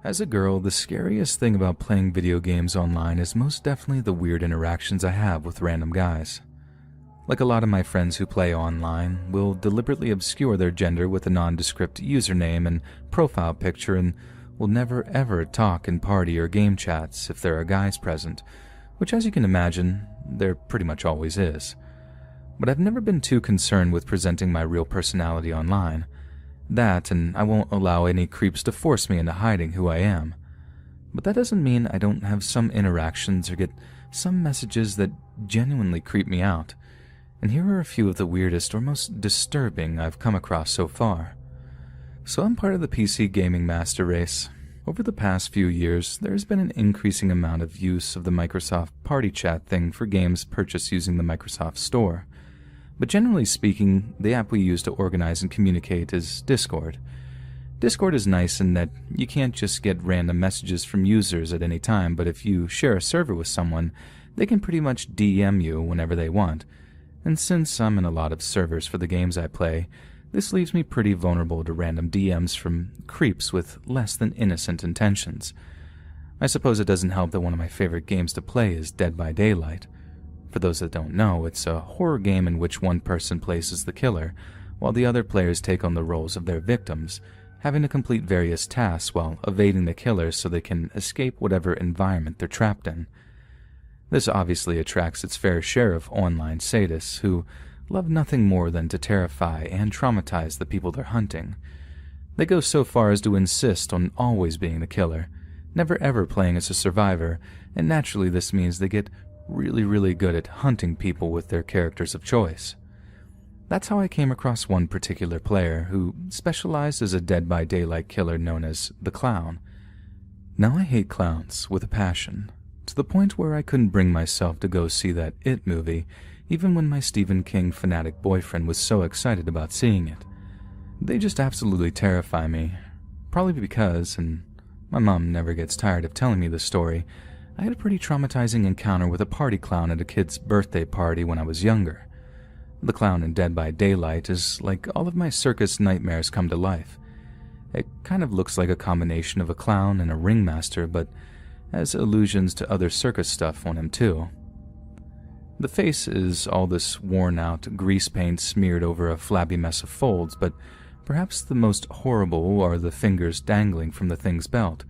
As a girl, the scariest thing about playing video games online is most definitely the weird interactions I have with random guys. Like a lot of my friends who play online, will deliberately obscure their gender with a nondescript username and profile picture and will never ever talk in party or game chats if there are guys present, which as you can imagine, there pretty much always is. But I've never been too concerned with presenting my real personality online. That, and I won't allow any creeps to force me into hiding who I am. But that doesn't mean I don't have some interactions or get some messages that genuinely creep me out. And here are a few of the weirdest or most disturbing I've come across so far. So I'm part of the PC gaming master race. Over the past few years, there's been an increasing amount of use of the Microsoft Party Chat thing for games purchased using the Microsoft Store. But generally speaking, the app we use to organize and communicate is Discord. Discord is nice in that you can't just get random messages from users at any time, but if you share a server with someone, they can pretty much DM you whenever they want. And since I'm in a lot of servers for the games I play, this leaves me pretty vulnerable to random DMs from creeps with less than innocent intentions. I suppose it doesn't help that one of my favorite games to play is Dead by Daylight. For those that don't know, it's a horror game in which one person plays as the killer, while the other players take on the roles of their victims, having to complete various tasks while evading the killer so they can escape whatever environment they're trapped in. This obviously attracts its fair share of online sadists who love nothing more than to terrify and traumatize the people they're hunting. They go so far as to insist on always being the killer, never ever playing as a survivor, and naturally this means they get really good at hunting people with their characters of choice. That's how I came across one particular player who specialized as a Dead by Daylight killer known as the Clown. Now I hate clowns with a passion, to the point where I couldn't bring myself to go see that It movie, even when my Stephen King fanatic boyfriend was so excited about seeing it. They just absolutely terrify me, probably because, and my mom never gets tired of telling me this story, I had a pretty traumatizing encounter with a party clown at a kid's birthday party when I was younger. The clown in Dead by Daylight is like all of my circus nightmares come to life. It kind of looks like a combination of a clown and a ringmaster, but has allusions to other circus stuff on him too. The face is all this worn-out grease paint smeared over a flabby mess of folds, but perhaps the most horrible are the fingers dangling from the thing's belt,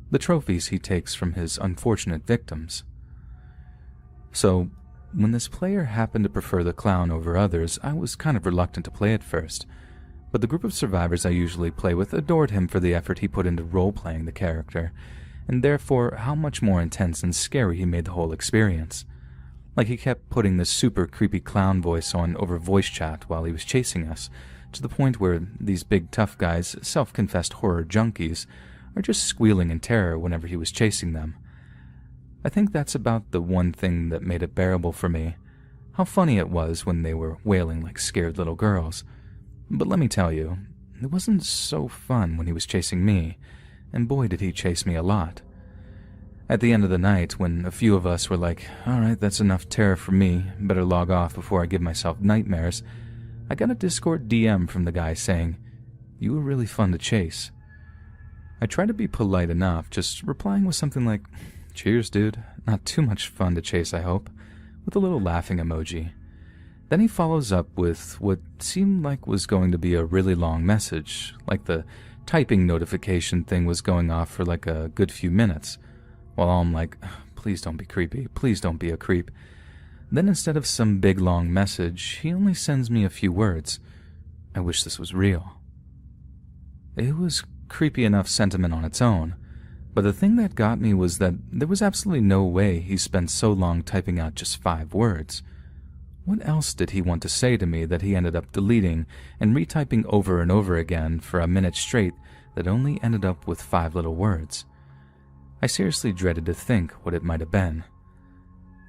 the trophies he takes from his unfortunate victims. So, when this player happened to prefer the clown over others, I was kind of reluctant to play at first, but the group of survivors I usually play with adored him for the effort he put into role-playing the character, and therefore how much more intense and scary he made the whole experience. Like he kept putting this super creepy clown voice on over voice chat while he was chasing us, to the point where these big tough guys, self-confessed horror junkies, are just squealing in terror whenever he was chasing them. I think that's about the one thing that made it bearable for me, how funny it was when they were wailing like scared little girls. But let me tell you, it wasn't so fun when he was chasing me, and boy did he chase me a lot. At the end of the night, when a few of us were like, alright, that's enough terror for me, better log off before I give myself nightmares, I got a Discord DM from the guy saying, "You were really fun to chase." I tried to be polite enough, just replying with something like, "Cheers, dude. Not too much fun to chase, I hope," with a little laughing emoji. Then he follows up with what seemed like was going to be a really long message, like the typing notification thing was going off for like a good few minutes, while I'm like, please don't be creepy, please don't be a creep. Then instead of some big long message, he only sends me a few words. I wish this was real. It was creepy enough sentiment on its own, but the thing that got me was that there was absolutely no way he spent so long typing out just 5 words. What else did he want to say to me that he ended up deleting and retyping over and over again for a minute straight that only ended up with 5 little words? I seriously dreaded to think what it might have been.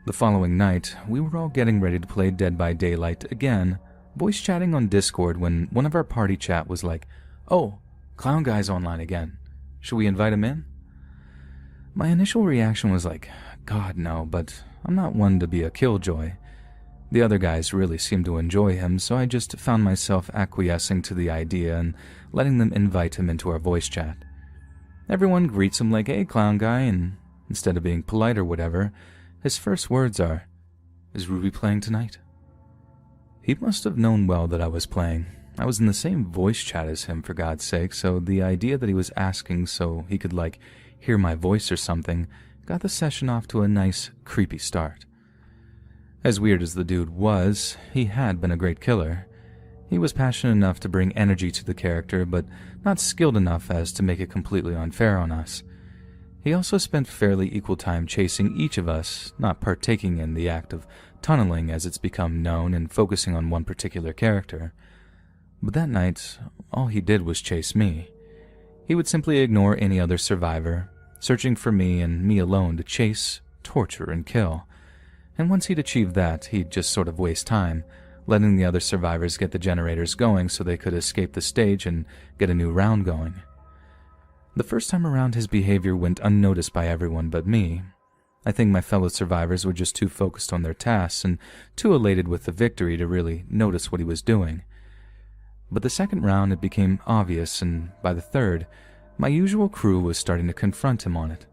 The following night, we were all getting ready to play Dead by Daylight again, voice chatting on Discord when one of our party chat was like, "Oh, Clown Guy's online again. Should we invite him in?" My initial reaction was like, God no, but I'm not one to be a killjoy. The other guys really seemed to enjoy him, so I just found myself acquiescing to the idea and letting them invite him into our voice chat. Everyone greets him like, "Hey, clown guy," and instead of being polite or whatever, his first words are, "Is Ruby playing tonight?" He must have known well that I was playing. I was in the same voice chat as him, for God's sake, so the idea that he was asking so he could, hear my voice or something got the session off to a nice, creepy start. As weird as the dude was, he had been a great killer. He was passionate enough to bring energy to the character, but not skilled enough as to make it completely unfair on us. He also spent fairly equal time chasing each of us, not partaking in the act of tunneling as it's become known and focusing on one particular character. But that night, all he did was chase me. He would simply ignore any other survivor, searching for me and me alone to chase, torture, and kill. And once he'd achieved that, he'd just sort of waste time, letting the other survivors get the generators going so they could escape the stage and get a new round going. The first time around, his behavior went unnoticed by everyone but me. I think my fellow survivors were just too focused on their tasks and too elated with the victory to really notice what he was doing. But the second round it became obvious, and by the third, my usual crew was starting to confront him on it.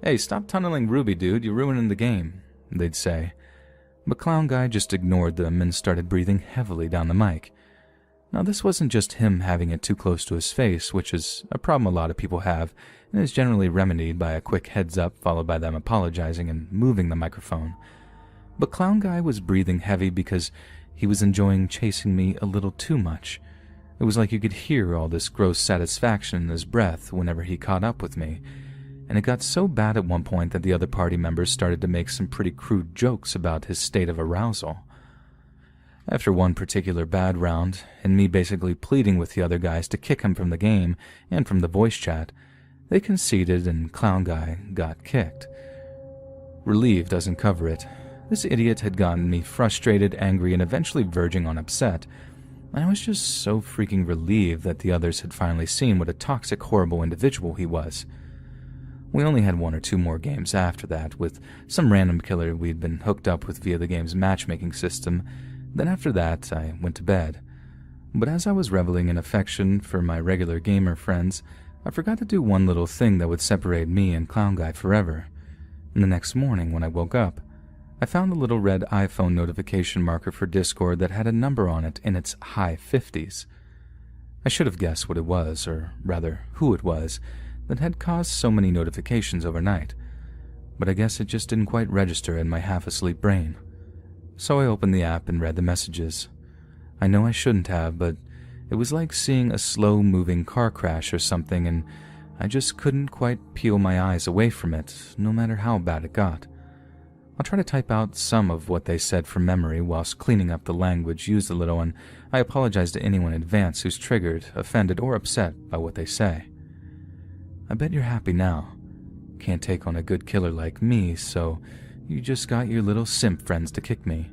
"Hey, stop tunneling Ruby, dude, you're ruining the game," they'd say. But Clown Guy just ignored them and started breathing heavily down the mic. Now, this wasn't just him having it too close to his face, which is a problem a lot of people have, and is generally remedied by a quick heads up followed by them apologizing and moving the microphone. But Clown Guy was breathing heavy because he was enjoying chasing me a little too much. It was like you could hear all this gross satisfaction in his breath whenever he caught up with me, and it got so bad at one point that the other party members started to make some pretty crude jokes about his state of arousal. After one particular bad round, and me basically pleading with the other guys to kick him from the game and from the voice chat, they conceded and Clown Guy got kicked. Relief doesn't cover it. This idiot had gotten me frustrated, angry, and eventually verging on upset. I was just so freaking relieved that the others had finally seen what a toxic, horrible individual he was. We only had one or two more games after that, with some random killer we'd been hooked up with via the game's matchmaking system. Then after that, I went to bed. But as I was reveling in affection for my regular gamer friends, I forgot to do one little thing that would separate me and Clown Guy forever. And the next morning, when I woke up, I found a little red iPhone notification marker for Discord that had a number on it in its high 50s. I should have guessed what it was, or rather, who it was, that had caused so many notifications overnight. But I guess it just didn't quite register in my half-asleep brain. So I opened the app and read the messages. I know I shouldn't have, but it was like seeing a slow-moving car crash or something, and I just couldn't quite peel my eyes away from it, no matter how bad it got. I'll try to type out some of what they said from memory whilst cleaning up the language used a little, and I apologize to anyone in advance who's triggered, offended, or upset by what they say. I bet you're happy now. Can't take on a good killer like me, so you just got your little simp friends to kick me.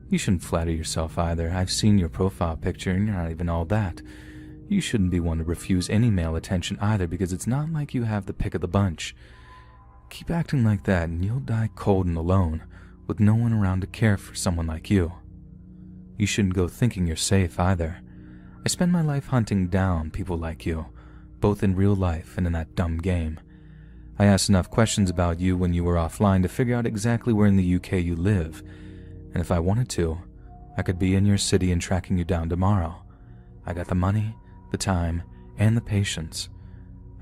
You shouldn't flatter yourself either. I've seen your profile picture and you're not even all that. You shouldn't be one to refuse any male attention either, because it's not like you have the pick of the bunch. Keep acting like that and you'll die cold and alone, with no one around to care for someone like you. You shouldn't go thinking you're safe either. I spend my life hunting down people like you, both in real life and in that dumb game. I asked enough questions about you when you were offline to figure out exactly where in the UK you live, and if I wanted to, I could be in your city and tracking you down tomorrow. I got the money, the time, and the patience.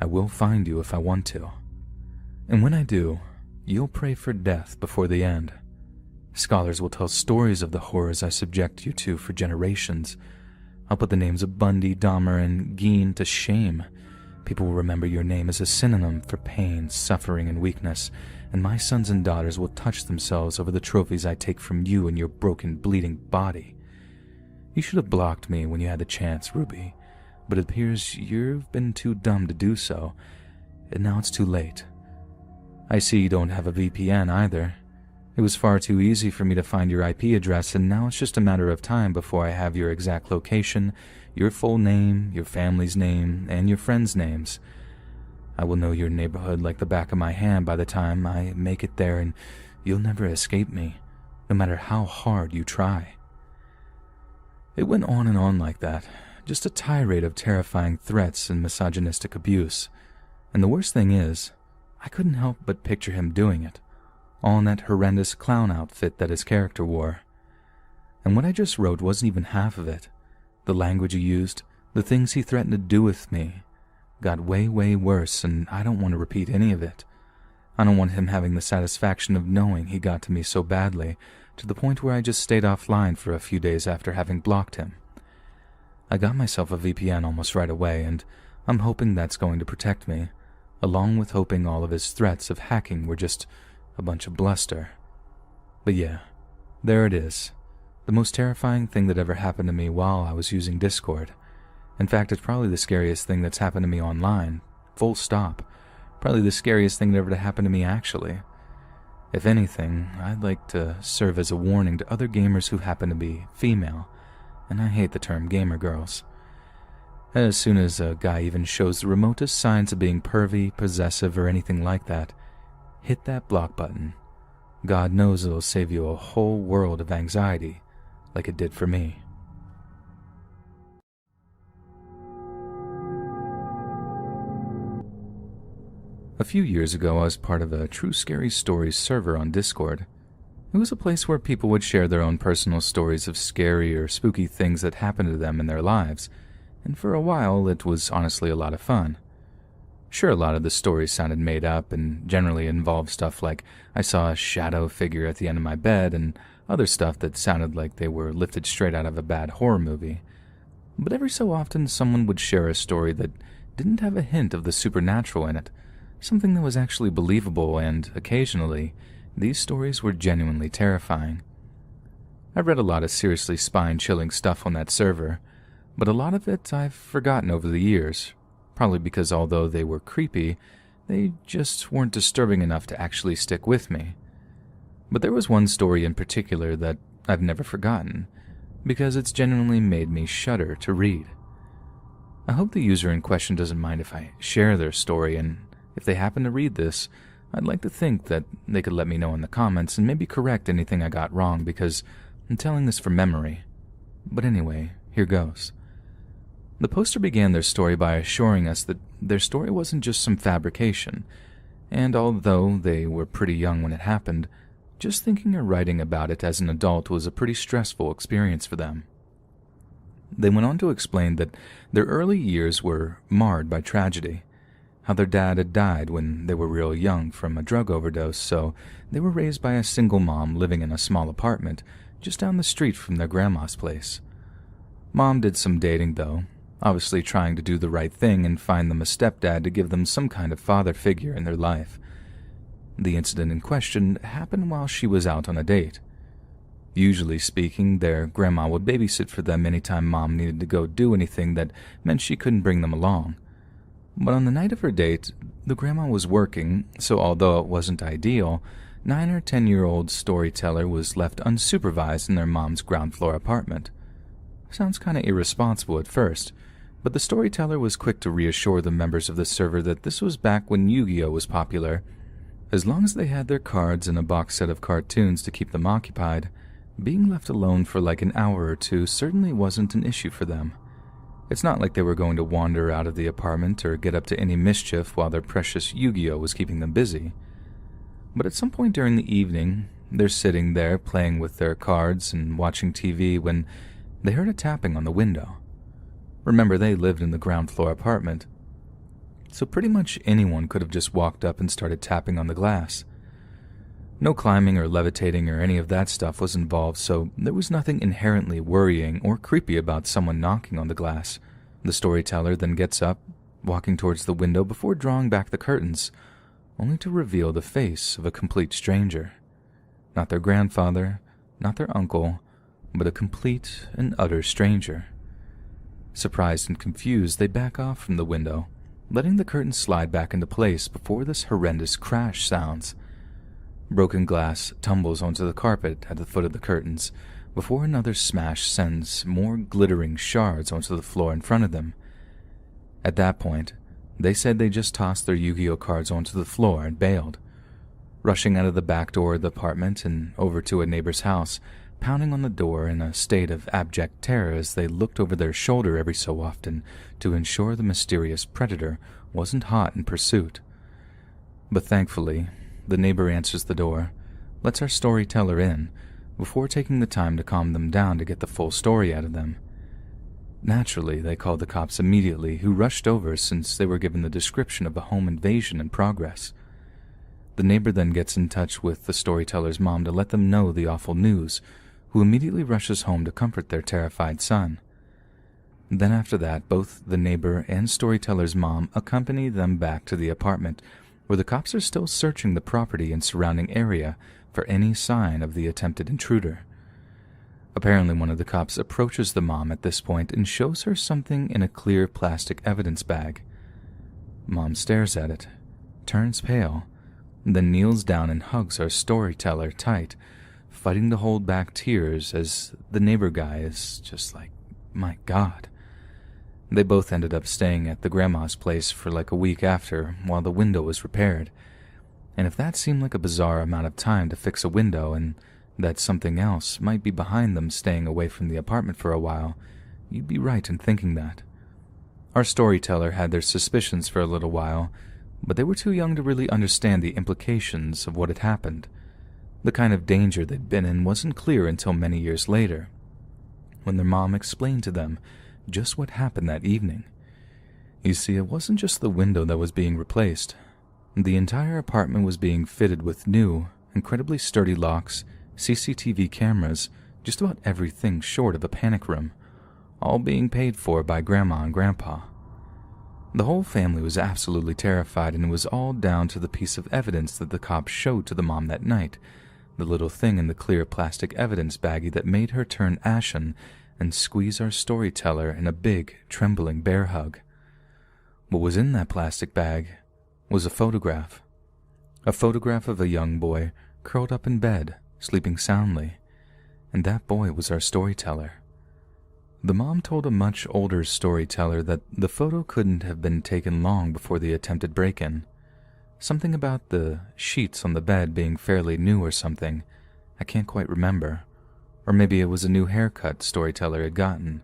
I will find you if I want to. And when I do, you'll pray for death before the end. Scholars will tell stories of the horrors I subject you to for generations. I'll put the names of Bundy, Dahmer, and Gein to shame. People will remember your name as a synonym for pain, suffering, and weakness, and my sons and daughters will touch themselves over the trophies I take from you and your broken, bleeding body. You should have blocked me when you had the chance, Ruby, but it appears you've been too dumb to do so, and now it's too late. I see you don't have a VPN either. It was far too easy for me to find your IP address, and now it's just a matter of time before I have your exact location, your full name, your family's name, and your friends' names. I will know your neighborhood like the back of my hand by the time I make it there, and you'll never escape me, no matter how hard you try. It went on and on like that, just a tirade of terrifying threats and misogynistic abuse. And the worst thing is, I couldn't help but picture him doing it, all in that horrendous clown outfit that his character wore. And what I just wrote wasn't even half of it. The language he used, the things he threatened to do with me, got way, way worse, and I don't want to repeat any of it. I don't want him having the satisfaction of knowing he got to me so badly, to the point where I just stayed offline for a few days after having blocked him. I got myself a VPN almost right away, and I'm hoping that's going to protect me, along with hoping all of his threats of hacking were just a bunch of bluster. But yeah, there it is. The most terrifying thing that ever happened to me while I was using Discord. In fact, it's probably the scariest thing that's happened to me online. Full stop. Probably the scariest thing that ever happened to me, actually. If anything, I'd like to serve as a warning to other gamers who happen to be female, and I hate the term gamer girls. As soon as a guy even shows the remotest signs of being pervy, possessive, or anything like that, hit that block button. God knows it'll save you a whole world of anxiety, like it did for me. A few years ago, I was part of a True Scary Stories server on Discord. It was a place where people would share their own personal stories of scary or spooky things that happened to them in their lives, and for a while it was honestly a lot of fun. Sure, a lot of the stories sounded made up and generally involved stuff like I saw a shadow figure at the end of my bed and other stuff that sounded like they were lifted straight out of a bad horror movie. But every so often someone would share a story that didn't have a hint of the supernatural in it, something that was actually believable, and occasionally, these stories were genuinely terrifying. I read a lot of seriously spine-chilling stuff on that server, but a lot of it I've forgotten over the years, probably because although they were creepy, they just weren't disturbing enough to actually stick with me. But there was one story in particular that I've never forgotten, because it's genuinely made me shudder to read. I hope the user in question doesn't mind if I share their story, and if they happen to read this, I'd like to think that they could let me know in the comments and maybe correct anything I got wrong, because I'm telling this from memory. But anyway, here goes. The poster began their story by assuring us that their story wasn't just some fabrication, and although they were pretty young when it happened, just thinking or writing about it as an adult was a pretty stressful experience for them. They went on to explain that their early years were marred by tragedy, how their dad had died when they were real young from a drug overdose, so they were raised by a single mom living in a small apartment just down the street from their grandma's place. Mom did some dating, though, obviously trying to do the right thing and find them a stepdad to give them some kind of father figure in their life. The incident in question happened while she was out on a date. Usually speaking, their grandma would babysit for them anytime Mom needed to go do anything that meant she couldn't bring them along. But on the night of her date, the grandma was working, so although it wasn't ideal, 9 or 10-year-old storyteller was left unsupervised in their mom's ground floor apartment. Sounds kinda irresponsible at first, but the storyteller was quick to reassure the members of the server that this was back when Yu-Gi-Oh was popular. As long as they had their cards and a box set of cartoons to keep them occupied, being left alone for like an hour or two certainly wasn't an issue for them. It's not like they were going to wander out of the apartment or get up to any mischief while their precious Yu-Gi-Oh was keeping them busy. But at some point during the evening, they're sitting there playing with their cards and watching TV when they heard a tapping on the window. Remember, they lived in the ground floor apartment, so pretty much anyone could have just walked up and started tapping on the glass. No climbing or levitating or any of that stuff was involved, so there was nothing inherently worrying or creepy about someone knocking on the glass. The storyteller then gets up, walking towards the window before drawing back the curtains, only to reveal the face of a complete stranger. Not their grandfather, not their uncle, but a complete and utter stranger. Surprised and confused, they back off from the window, letting the curtains slide back into place before this horrendous crash sounds. Broken glass tumbles onto the carpet at the foot of the curtains, before another smash sends more glittering shards onto the floor in front of them. At that point, they said they just tossed their Yu-Gi-Oh cards onto the floor and bailed. Rushing out of the back door of the apartment and over to a neighbor's house, pounding on the door in a state of abject terror as they looked over their shoulder every so often to ensure the mysterious predator wasn't hot in pursuit. But thankfully, the neighbor answers the door, lets our storyteller in, before taking the time to calm them down to get the full story out of them. Naturally, they called the cops immediately, who rushed over since they were given the description of a home invasion in progress. The neighbor then gets in touch with the storyteller's mom to let them know the awful news, who immediately rushes home to comfort their terrified son. Then after that, both the neighbor and storyteller's mom accompany them back to the apartment, where the cops are still searching the property and surrounding area for any sign of the attempted intruder. Apparently, one of the cops approaches the mom at this point and shows her something in a clear plastic evidence bag. Mom stares at it, turns pale, then kneels down and hugs our storyteller tight, fighting to hold back tears as the neighbor guy is just like, my God. They both ended up staying at the grandma's place for like a week after while the window was repaired. And if that seemed like a bizarre amount of time to fix a window and that something else might be behind them staying away from the apartment for a while, you'd be right in thinking that. Our storyteller had their suspicions for a little while, but they were too young to really understand the implications of what had happened. The kind of danger they'd been in wasn't clear until many years later, when their mom explained to them just what happened that evening. You see, it wasn't just the window that was being replaced. The entire apartment was being fitted with new, incredibly sturdy locks, CCTV cameras, just about everything short of a panic room, all being paid for by Grandma and Grandpa. The whole family was absolutely terrified, and it was all down to the piece of evidence that the cops showed to the mom that night, the little thing in the clear plastic evidence baggie that made her turn ashen and squeeze our storyteller in a big, trembling bear hug. What was in that plastic bag was a photograph of a young boy curled up in bed, sleeping soundly, and that boy was our storyteller. The mom told a much older storyteller that the photo couldn't have been taken long before the attempted break-in. Something about the sheets on the bed being fairly new or something. I can't quite remember. Or maybe it was a new haircut storyteller had gotten.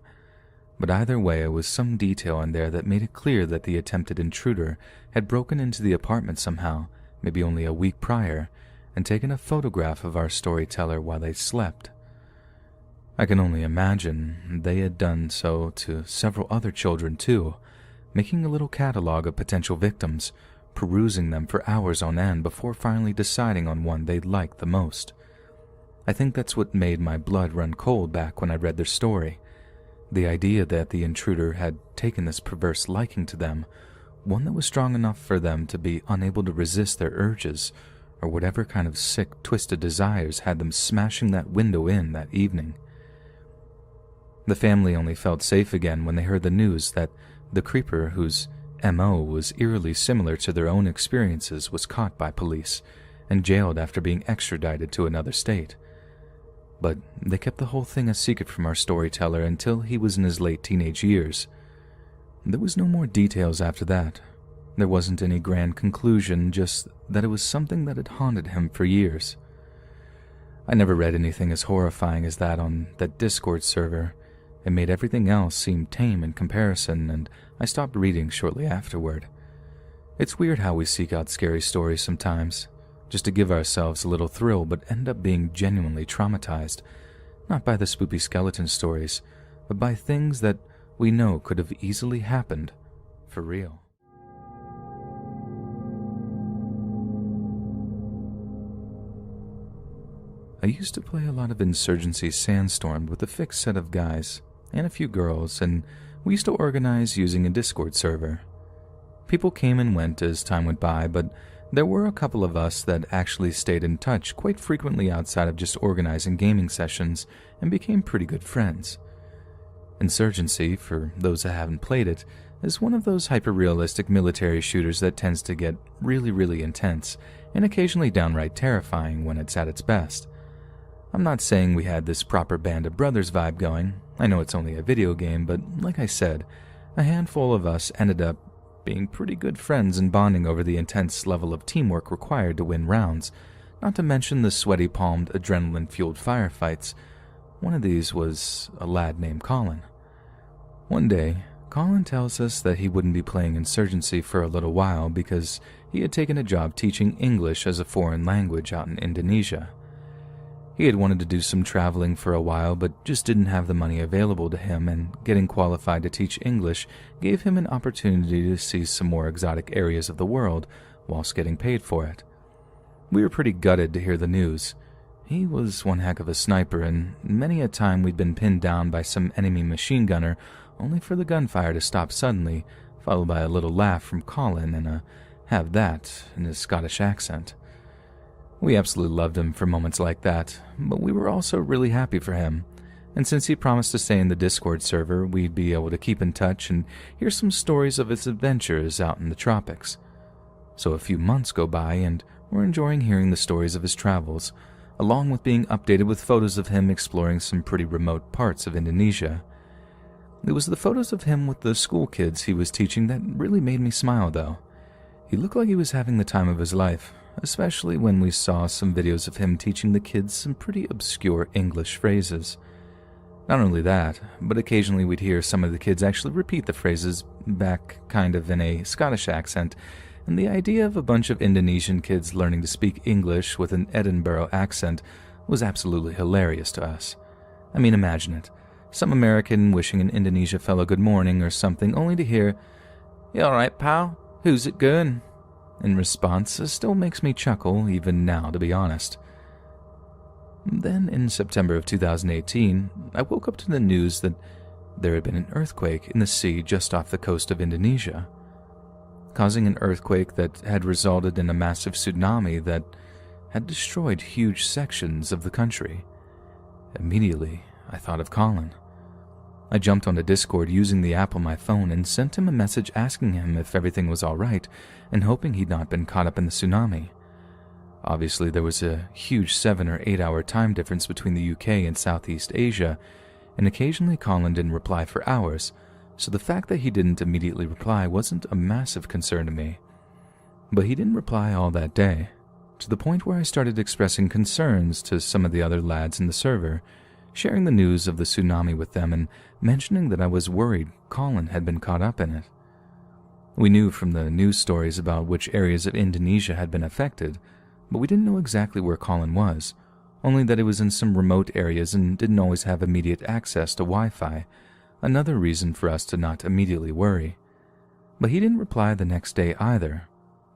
But either way, it was some detail in there that made it clear that the attempted intruder had broken into the apartment somehow, maybe only a week prior, and taken a photograph of our storyteller while they slept. I can only imagine they had done so to several other children too, making a little catalog of potential victims, perusing them for hours on end before finally deciding on one they liked the most. I think that's what made my blood run cold back when I read their story. The idea that the intruder had taken this perverse liking to them, one that was strong enough for them to be unable to resist their urges, or whatever kind of sick, twisted desires had them smashing that window in that evening. The family only felt safe again when they heard the news that the creeper, whose M.O. was eerily similar to their own experiences, was caught by police and jailed after being extradited to another state. But they kept the whole thing a secret from our storyteller until he was in his late teenage years. There was no more details after that. There wasn't any grand conclusion, just that it was something that had haunted him for years. I never read anything as horrifying as that on that Discord server. It made everything else seem tame in comparison, and I stopped reading shortly afterward. It's weird how we seek out scary stories sometimes, just to give ourselves a little thrill, but end up being genuinely traumatized, not by the spooky skeleton stories, but by things that we know could have easily happened for real. I used to play a lot of Insurgency Sandstorm with a fixed set of guys and a few girls, and we used to organize using a Discord server. People came and went as time went by, but there were a couple of us that actually stayed in touch quite frequently outside of just organizing gaming sessions and became pretty good friends. Insurgency, for those that haven't played it, is one of those hyper-realistic military shooters that tends to get really intense and occasionally downright terrifying when it's at its best. I'm not saying we had this proper Band of Brothers vibe going. I know it's only a video game, but like I said, a handful of us ended up being pretty good friends and bonding over the intense level of teamwork required to win rounds, not to mention the sweaty-palmed, adrenaline-fueled firefights. One of these was a lad named Colin. One day, Colin tells us that he wouldn't be playing Insurgency for a little while because he had taken a job teaching English as a foreign language out in Indonesia. He had wanted to do some traveling for a while but just didn't have the money available to him, and getting qualified to teach English gave him an opportunity to see some more exotic areas of the world whilst getting paid for it. We were pretty gutted to hear the news. He was one heck of a sniper, and many a time we'd been pinned down by some enemy machine gunner only for the gunfire to stop suddenly, followed by a little laugh from Colin and a "have that" in his Scottish accent. We absolutely loved him for moments like that, but we were also really happy for him, and since he promised to stay in the Discord server, we'd be able to keep in touch and hear some stories of his adventures out in the tropics. So a few months go by, and we're enjoying hearing the stories of his travels, along with being updated with photos of him exploring some pretty remote parts of Indonesia. It was the photos of him with the school kids he was teaching that really made me smile, though. He looked like he was having the time of his life, especially when we saw some videos of him teaching the kids some pretty obscure English phrases. Not only that, but occasionally we'd hear some of the kids actually repeat the phrases back kind of in a Scottish accent, and the idea of a bunch of Indonesian kids learning to speak English with an Edinburgh accent was absolutely hilarious to us. I mean, imagine it. Some American wishing an Indonesia fellow good morning or something, only to hear, "You alright, pal? Who's it going?" In response, it still makes me chuckle, even now, to be honest. Then, in September of 2018, I woke up to the news that there had been an earthquake in the sea just off the coast of Indonesia, causing an earthquake that had resulted in a massive tsunami that had destroyed huge sections of the country. Immediately, I thought of Colin. I jumped onto Discord using the app on my phone and sent him a message asking him if everything was alright and hoping he'd not been caught up in the tsunami. Obviously, there was a huge 7 or 8 hour time difference between the UK and Southeast Asia, and occasionally Colin didn't reply for hours, so the fact that he didn't immediately reply wasn't a massive concern to me. But he didn't reply all that day, to the point where I started expressing concerns to some of the other lads in the server, sharing the news of the tsunami with them and mentioning that I was worried Colin had been caught up in it. We knew from the news stories about which areas of Indonesia had been affected, but we didn't know exactly where Colin was, only that it was in some remote areas and didn't always have immediate access to Wi-Fi, another reason for us to not immediately worry. But he didn't reply the next day either,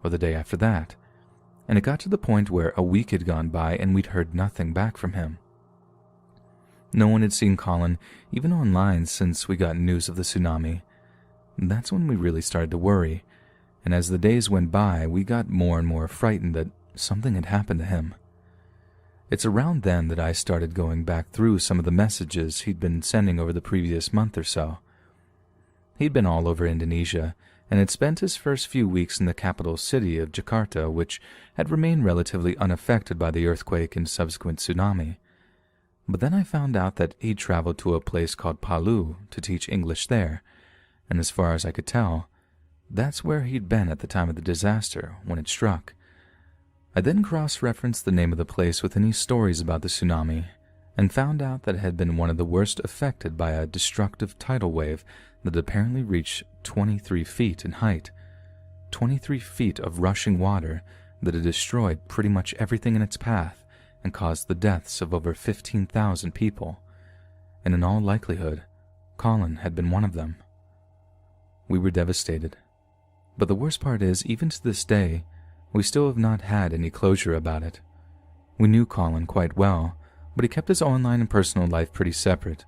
or the day after that, and it got to the point where a week had gone by and we'd heard nothing back from him. No one had seen Colin, even online, since we got news of the tsunami. That's when we really started to worry, and as the days went by, we got more and more frightened that something had happened to him. It's around then that I started going back through some of the messages he'd been sending over the previous month or so. He'd been all over Indonesia, and had spent his first few weeks in the capital city of Jakarta, which had remained relatively unaffected by the earthquake and subsequent tsunami. But then I found out that he'd traveled to a place called Palu to teach English there, and as far as I could tell, that's where he'd been at the time of the disaster when it struck. I then cross-referenced the name of the place with any stories about the tsunami, and found out that it had been one of the worst affected by a destructive tidal wave that apparently reached 23 feet in height. 23 feet of rushing water that had destroyed pretty much everything in its path and caused the deaths of over 15,000 people, and in all likelihood, Colin had been one of them. We were devastated, but the worst part is, even to this day, we still have not had any closure about it. We knew Colin quite well, but he kept his online and personal life pretty separate.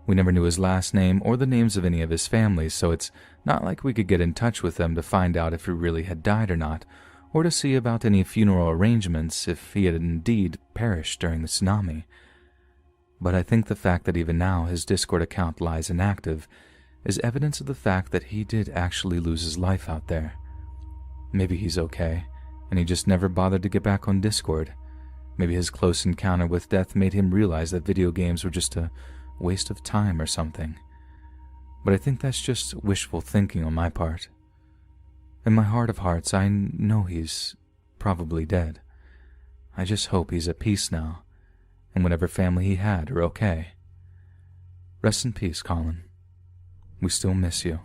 We never knew his last name or the names of any of his family, so it's not like we could get in touch with them to find out if he really had died or not, or to see about any funeral arrangements if he had indeed perished during the tsunami. But I think the fact that even now his Discord account lies inactive is evidence of the fact that he did actually lose his life out there. Maybe he's okay, and he just never bothered to get back on Discord. Maybe his close encounter with death made him realize that video games were just a waste of time or something. But I think that's just wishful thinking on my part. In my heart of hearts, I know he's probably dead. I just hope he's at peace now, and whatever family he had are okay. Rest in peace, Colin. We still miss you.